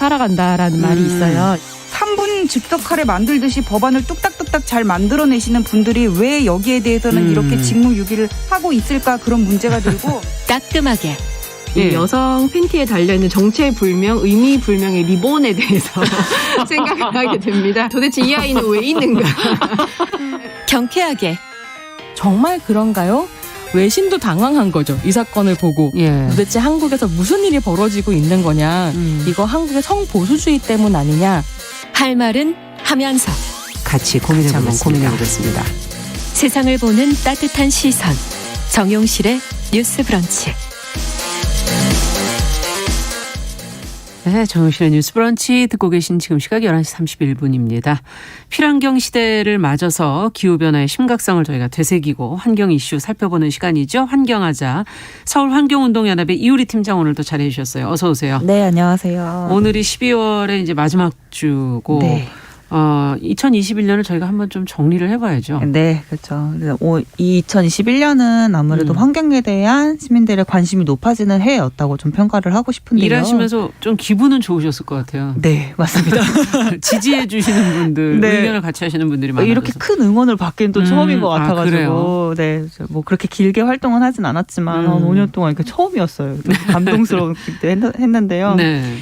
살아간다라는 말이 있어요. 3분 즉석 카레 만들듯이 법안을 뚝딱뚝딱 잘 만들어내시는 분들이 왜 여기에 대해서는 이렇게 직무유기를 하고 있을까, 그런 문제가 들고 따끔하게 이 여성 팬티에 달려있는 정체불명, 의미불명의 리본에 대해서 생각을 하게 됩니다. 도대체 이 아이는 왜 있는가? 경쾌하게 정말 그런가요? 외신도 당황한 거죠. 이 사건을 보고. 도대체 한국에서 무슨 일이 벌어지고 있는 거냐. 이거 한국의 성보수주의 때문 아니냐. 할 말은 하면서 같이 고민해보겠습니다. 세상을 보는 따뜻한 시선 정용실의 뉴스 브런치. 네, 정용실의 뉴스 브런치 듣고 계신 지금 시각 11시 31분입니다. 필환경 시대를 맞아서 기후변화의 심각성을 저희가 되새기고 환경 이슈 살펴보는 시간이죠. 환경하자. 서울환경운동연합의 이유리 팀장 오늘도 자리해 주셨어요. 어서 오세요. 네, 안녕하세요. 오늘이 12월의 이제 마지막 주고 2021년을 저희가 한번 좀 정리를 해봐야죠. 네, 그렇죠. 이 2021년은 아무래도 환경에 대한 시민들의 관심이 높아지는 해였다고 좀 평가를 하고 싶은데요. 일하시면서 좀 기분은 좋으셨을 것 같아요. 네, 맞습니다. 지지해 주시는 분들, 네. 의견을 같이 하시는 분들이 많아서. 이렇게 큰 응원을 받기는 또 처음인 것 같아가지고. 그래요? 네, 뭐 그렇게 길게 활동은 하진 않았지만 한 5년 동안 이렇게 처음이었어요. 감동스럽기도 했는데요. 네.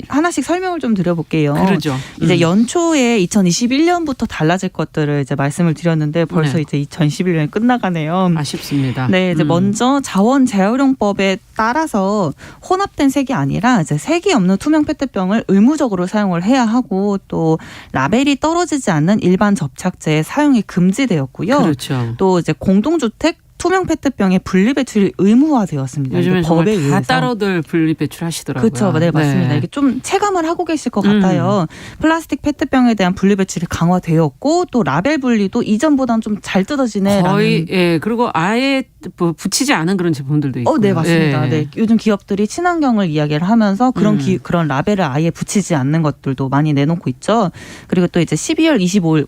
하나씩 설명을 좀 드려볼게요. 그러죠. 이제 연초에 2021년부터 달라질 것들을 이제 말씀을 드렸는데 벌써 이제 2021년이 끝나가네요. 아쉽습니다. 네, 이제 먼저 자원 재활용법에 따라서 혼합된 색이 아니라 이제 색이 없는 투명 페트병을 의무적으로 사용을 해야 하고, 또 라벨이 떨어지지 않는 일반 접착제의 사용이 금지되었고요. 그렇죠. 또 이제 공동주택 투명 페트병의 분리배출이 의무화되었습니다. 요즘에 법에 정말 다 의해서. 따로들 분리배출 하시더라고요. 그렇죠. 네, 맞습니다. 네. 이게 좀 체감을 하고 계실 것 같아요. 플라스틱 페트병에 대한 분리배출이 강화되었고, 또 라벨 분리도 이전보다는 좀 잘 뜯어지네. 거의 그리고 아예 뭐 붙이지 않은 그런 제품들도 있고. 네, 맞습니다. 네, 요즘 기업들이 친환경을 이야기를 하면서 그런 그런 라벨을 아예 붙이지 않는 것들도 많이 내놓고 있죠. 그리고 또 이제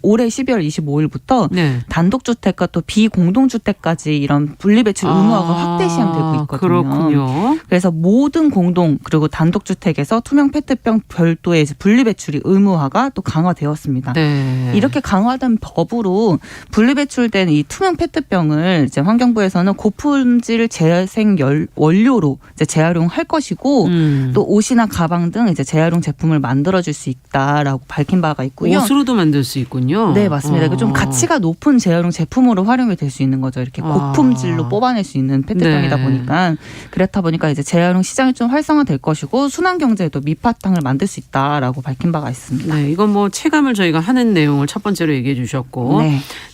올해 12월 25일부터 단독주택과 또 비공동주택까지 이런 분리배출 의무화가 확대 시행되고 있거든요. 그렇군요. 그래서 모든 공동 그리고 단독주택에서 투명 페트병 별도의 이제 분리배출이 의무화가 또 강화되었습니다. 네. 이렇게 강화된 법으로 분리배출된 이 투명 페트병을 이제 환경부에서는 고품질 재생 원료로 이제 재활용할 것이고, 또 옷이나 가방 등 이제 재활용 제품을 만들어줄 수 있다라고 밝힌 바가 있고요. 옷으로도 만들 수 있군요. 네, 맞습니다. 좀 가치가 높은 재활용 제품으로 활용이 될 수 있는 거죠. 이렇게 고품질로 뽑아낼 수 있는 페트병이다 보니까. 그렇다 보니까 이제 재활용 시장이 좀 활성화될 것이고 순환 경제에도 밑바탕을 만들 수 있다라고 밝힌 바가 있습니다. 네, 이건 뭐 체감을 저희가 하는 내용을 첫 번째로 얘기해 주셨고,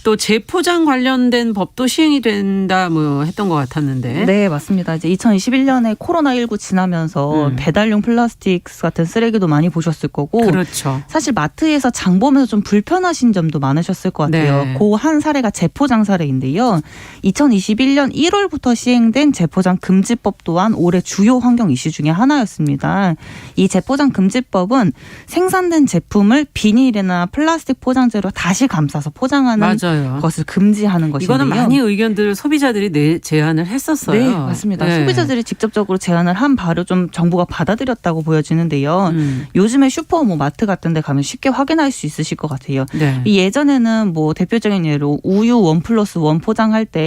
또 재포장 관련된 법도 시행이 된다 뭐 했던 것 같았는데. 네, 맞습니다. 이제 2021년에 코로나19 지나면서 배달용 플라스틱 같은 쓰레기도 많이 보셨을 거고, 그렇죠. 사실 마트에서 장 보면서 좀 불편하신 점도 많으셨을 것 같아요. 그 한 사례가 재포장 사례인데요. 2021년 1월부터 시행된 재포장 금지법 또한 올해 주요 환경 이슈 중에 하나였습니다. 이 재포장 금지법은 생산된 제품을 비닐이나 플라스틱 포장재로 다시 감싸서 포장하는 것을 금지하는 것인데요. 이거는 많이 의견들 소비자들이 제안을 했었어요. 네, 맞습니다. 소비자들이 직접적으로 제안을 한 바로 좀 정부가 받아들였다고 보여지는데요. 요즘에 슈퍼 뭐 마트 같은 데 가면 쉽게 확인할 수 있으실 것 같아요. 이 예전에는 뭐 대표적인 예로 우유 1+1 포장할 때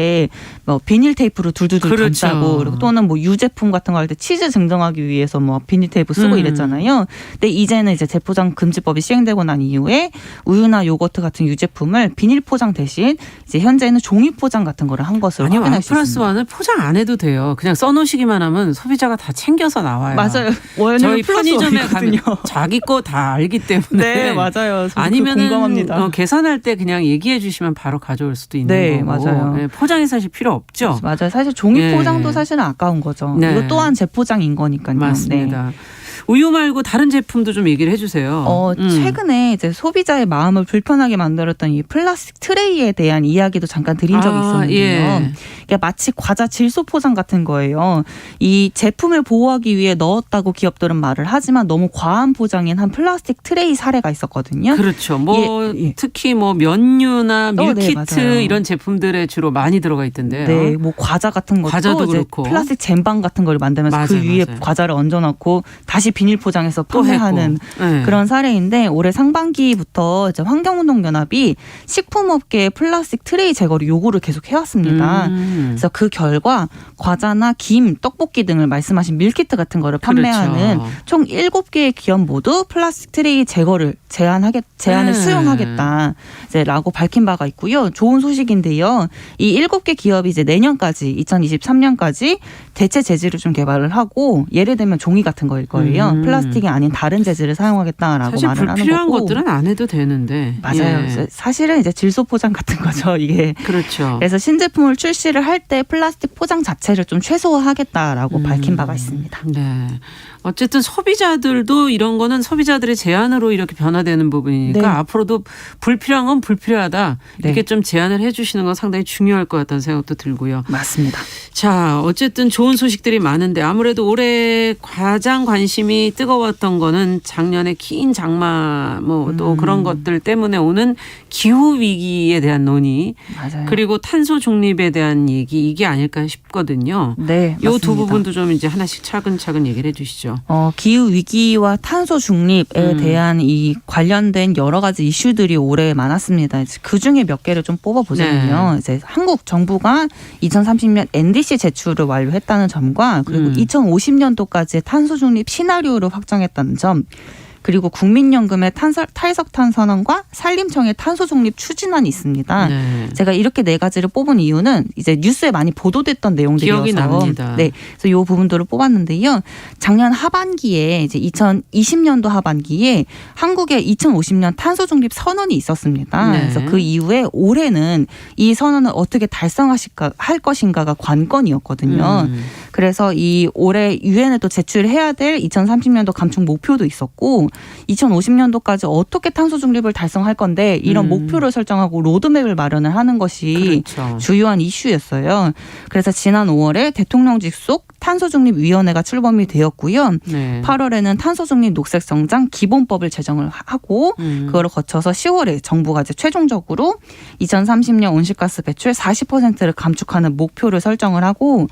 뭐 비닐 테이프로 둘둘둘 감싸고, 그리고 또는 뭐 유제품 같은 거 할 때 치즈 증정하기 위해서 뭐 비닐 테이프 쓰고 이랬잖아요. 근데 이제는 이제 재포장 금지법이 시행되고 난 이후에 우유나 요거트 같은 유제품을 비닐 포장 대신 이제 현재는 종이 포장 같은 거를 한 것으로 확인할 수 있습니다. 1+1을 포장 안 해도 돼요. 그냥 써놓으시기만 하면 소비자가 다 챙겨서 나와요. 맞아요. 저희 편의점에 가면 자기 거 다 알기 때문에. 네, 맞아요. 아니면은 공감합니다. 계산할 때 그냥 얘기해 주시면 바로 가져올 수도 있는 거고. 맞아요. 네, 포장이 사실 필요 없죠. 맞아요. 사실 종이 포장도 사실은 아까운 거죠. 이거 또한 재포장인 거니까요. 맞습니다. 우유 말고 다른 제품도 좀 얘기를 해주세요. 최근에 이제 소비자의 마음을 불편하게 만들었던 이 플라스틱 트레이에 대한 이야기도 잠깐 드린 적이 있었는데요. 이게 마치 과자 질소 포장 같은 거예요. 이 제품을 보호하기 위해 넣었다고 기업들은 말을 하지만 너무 과한 포장인 한 플라스틱 트레이 사례가 있었거든요. 그렇죠. 뭐 특히 뭐 면류나 밀키트 이런 제품들에 주로 많이 들어가 있던데요. 네, 뭐 과자 같은 것도 과자도 이제 그렇고 플라스틱 잼방 같은 걸 만들면서 그 위에 과자를 얹어놓고 다시 비닐 포장해서 또 판매하는 네. 그런 사례인데 올해 상반기부터 이제 환경운동연합이 식품업계의 플라스틱 트레이 제거를 요구를 계속 해왔습니다. 그래서 그 결과 과자나 김, 떡볶이 등을 말씀하신 밀키트 같은 거를 판매하는 그렇죠. 총 7개의 기업 모두 플라스틱 트레이 제거를 제한을 수용하겠다 라고 밝힌 바가 있고요. 좋은 소식인데요. 이 7개 기업이 이제 내년까지 2023년까지 대체 재질을 좀 개발을 하고 예를 들면 종이 같은 거일 거예요. 플라스틱이 아닌 다른 재질을 사용하겠다라고 사실 말을 하는 불필요한 거고. 것들은 안 해도 되는데. 맞아요. 예. 사실은 이제 질소 포장 같은 거죠. 이게. 그렇죠. 그래서 신제품을 출시를 할 때 플라스틱 포장 자체를 좀 최소화하겠다라고 밝힌 바가 있습니다. 네. 어쨌든 소비자들도 이런 거는 소비자들의 제안으로 이렇게 변화되는 부분이니까 네. 앞으로도 불필요한 건 불필요하다. 네. 이렇게 좀 제안을 해 주시는 건 상당히 중요할 것 같다는 생각도 들고요. 맞습니다. 자, 어쨌든 좋은 소식들이 많은데 아무래도 올해 가장 관심이 뜨거웠던 거는 작년에 긴 장마 뭐 또 그런 것들 때문에 오는 기후 위기에 대한 논의 맞아요. 그리고 탄소 중립에 대한 얘기 이게 아닐까 싶거든요. 네, 이 두 맞습니다. 부분도 좀 이제 하나씩 차근차근 얘기를 해 주시죠. 기후 위기와 탄소 중립에 대한 이 관련된 여러 가지 이슈들이 올해 많았습니다. 그 중에 몇 개를 좀 뽑아보자면요. 네. 이제 한국 정부가 2030년 NDC 제출을 완료했다는 점과 그리고 2050년도까지의 탄소 중립 시나리오를 확정했다는 점. 그리고 국민연금의 탈석탄 선언과 산림청의 탄소중립 추진안이 있습니다. 네. 제가 이렇게 네 가지를 뽑은 이유는 이제 뉴스에 많이 보도됐던 내용들이어서 기억이 납니다. 네, 그래서 이 부분들을 뽑았는데요. 작년 하반기에 이제 2020년도 하반기에 한국에 2050년 탄소중립 선언이 있었습니다. 네. 그래서 그 이후에 올해는 이 선언을 어떻게 할 것인가가 관건이었거든요. 그래서 이 올해 유엔에 또 제출해야 될 2030년도 감축 목표도 있었고 2050년도까지 어떻게 탄소 중립을 달성할 건데 이런 목표를 설정하고 로드맵을 마련을 하는 것이 그렇죠. 주요한 이슈였어요. 그래서 지난 5월에 대통령직 속 탄소중립위원회가 출범이 되었고요. 네. 8월에는 탄소중립 녹색성장 기본법을 제정을 하고 그거를 거쳐서 10월에 정부가 이제 최종적으로 2030년 온실가스 배출 40%를 감축하는 목표를 설정을 하고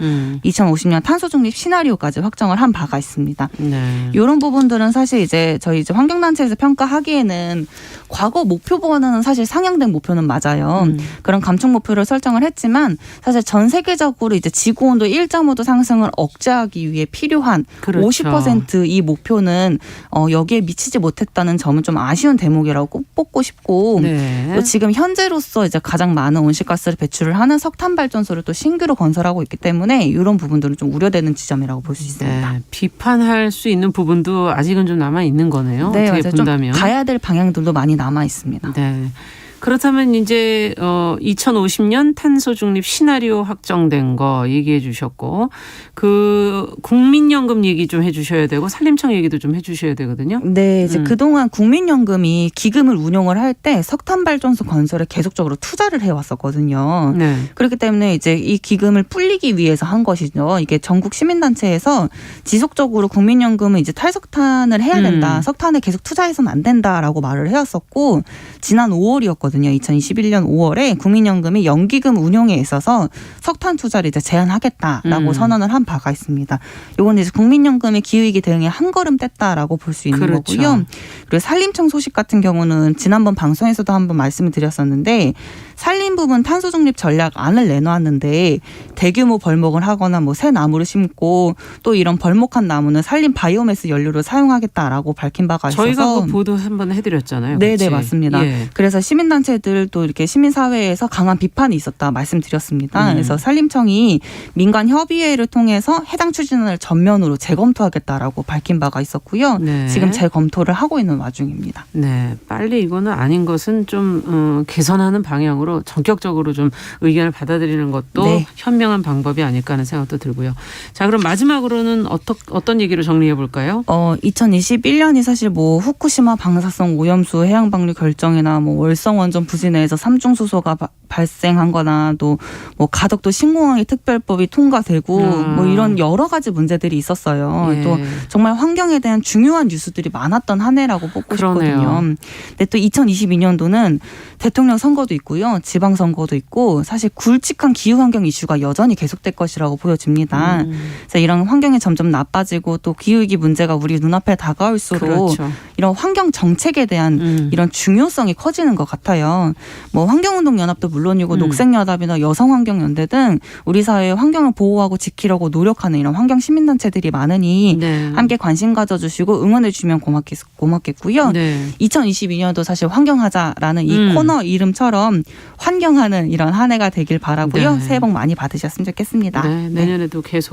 2050년 탄소중립 시나리오까지 확정을 한 바가 있습니다. 네. 이런 부분들은 사실 이제 저희 이제 환경단체에서 평가하기에는 과거 목표보다는 사실 상향된 목표는 맞아요. 그런 감축 목표를 설정을 했지만 사실 전 세계적으로 이제 지구온도 1.5도 상승을 억제하기 위해 필요한 그렇죠. 50%이 목표는 여기에 미치지 못했다는 점은 좀 아쉬운 대목이라고 꼭 뽑고 싶고 네. 또 지금 현재로서 이제 가장 많은 온실가스를 배출을 하는 석탄 발전소를 또 신규로 건설하고 있기 때문에 이런 부분들은 좀 우려되는 지점이라고 볼 수 있습니다. 네. 비판할 수 있는 부분도 아직은 좀 남아 있는 거네요. 네, 어떻게 맞아요. 본다면. 좀 가야 될 방향들도 많이 남아 있습니다. 네. 그렇다면 이제 2050년 탄소 중립 시나리오 확정된 거 얘기해 주셨고 그 국민연금 얘기 좀 해 주셔야 되고 산림청 얘기도 좀 해 주셔야 되거든요. 네, 이제 그동안 국민연금이 기금을 운용을 할 때 석탄 발전소 건설에 계속적으로 투자를 해 왔었거든요. 네. 그렇기 때문에 이제 이 기금을 불리기 위해서 한 것이죠. 이게 전국 시민단체에서 지속적으로 국민연금은 이제 탈석탄을 해야 된다. 석탄에 계속 투자해서는 안 된다라고 말을 해왔었고 지난 5월이었거든요. 2021년 5월에 국민연금이 연기금 운용에 있어서 석탄 투자를 이제 제한하겠다라고 선언을 한 바가 있습니다. 이건 이제 국민연금의 기후위기 대응에 한 걸음 뗐다라고 볼 수 있는 그렇죠. 거고요. 그리고 산림청 소식 같은 경우는 지난번 방송에서도 한번 말씀을 드렸었는데 산림 부분 탄소 중립 전략안을 내놓았는데 대규모 벌목을 하거나 뭐 새 나무를 심고 또 이런 벌목한 나무는 산림 바이오매스 연료로 사용하겠다라고 밝힌 바가 있어서 저희가 그 보도 한번 해드렸잖아요. 네, 그치? 네, 맞습니다. 예. 그래서 시민단체들 또 이렇게 시민사회에서 강한 비판이 있었다 말씀드렸습니다. 그래서 산림청이 민간 협의회를 통해서 해당 추진안을 전면으로 재검토하겠다라고 밝힌 바가 있었고요. 네. 지금 재검토를 하고 있는 와중입니다. 네, 빨리 이거는 아닌 것은 좀 개선하는 방향으로 전격적으로 좀 의견을 받아들이는 것도 네. 현명한 방법이 아닐까 하는 생각도 들고요. 자, 그럼 마지막으로는 어떤 얘기로 정리해 볼까요? 2021년이 사실 뭐 후쿠시마 방사성 오염수 해양 방류 결정이나 뭐 월성 원전 부지 내에서 삼중 수소가 발생한 거나 또 뭐 가덕도 신공항의 특별법이 통과되고 뭐 이런 여러 가지 문제들이 있었어요. 예. 또 정말 환경에 대한 중요한 뉴스들이 많았던 한 해라고 뽑고 그러네요. 싶거든요. 근데 또 2022년도는 대통령 선거도 있고요. 지방선거도 있고 사실 굵직한 기후환경 이슈가 여전히 계속될 것이라고 보여집니다. 그래서 이런 환경이 점점 나빠지고 또 기후위기 문제가 우리 눈앞에 다가올수록 그렇죠. 이런 환경 정책에 대한 이런 중요성이 커지는 것 같아요. 뭐 환경운동연합도 물론이고 녹색연합이나 여성환경연대 등 우리 사회의 환경을 보호하고 지키려고 노력하는 이런 환경시민단체들이 많으니 네. 함께 관심 가져주시고 응원해주시면 고맙겠고요. 네. 2022년도 사실 환경하자라는 이 코너 이름처럼 환경하는 이런 한 해가 되길 바라고요. 네. 새해 복 많이 받으셨으면 좋겠습니다. 네, 내년에도 계속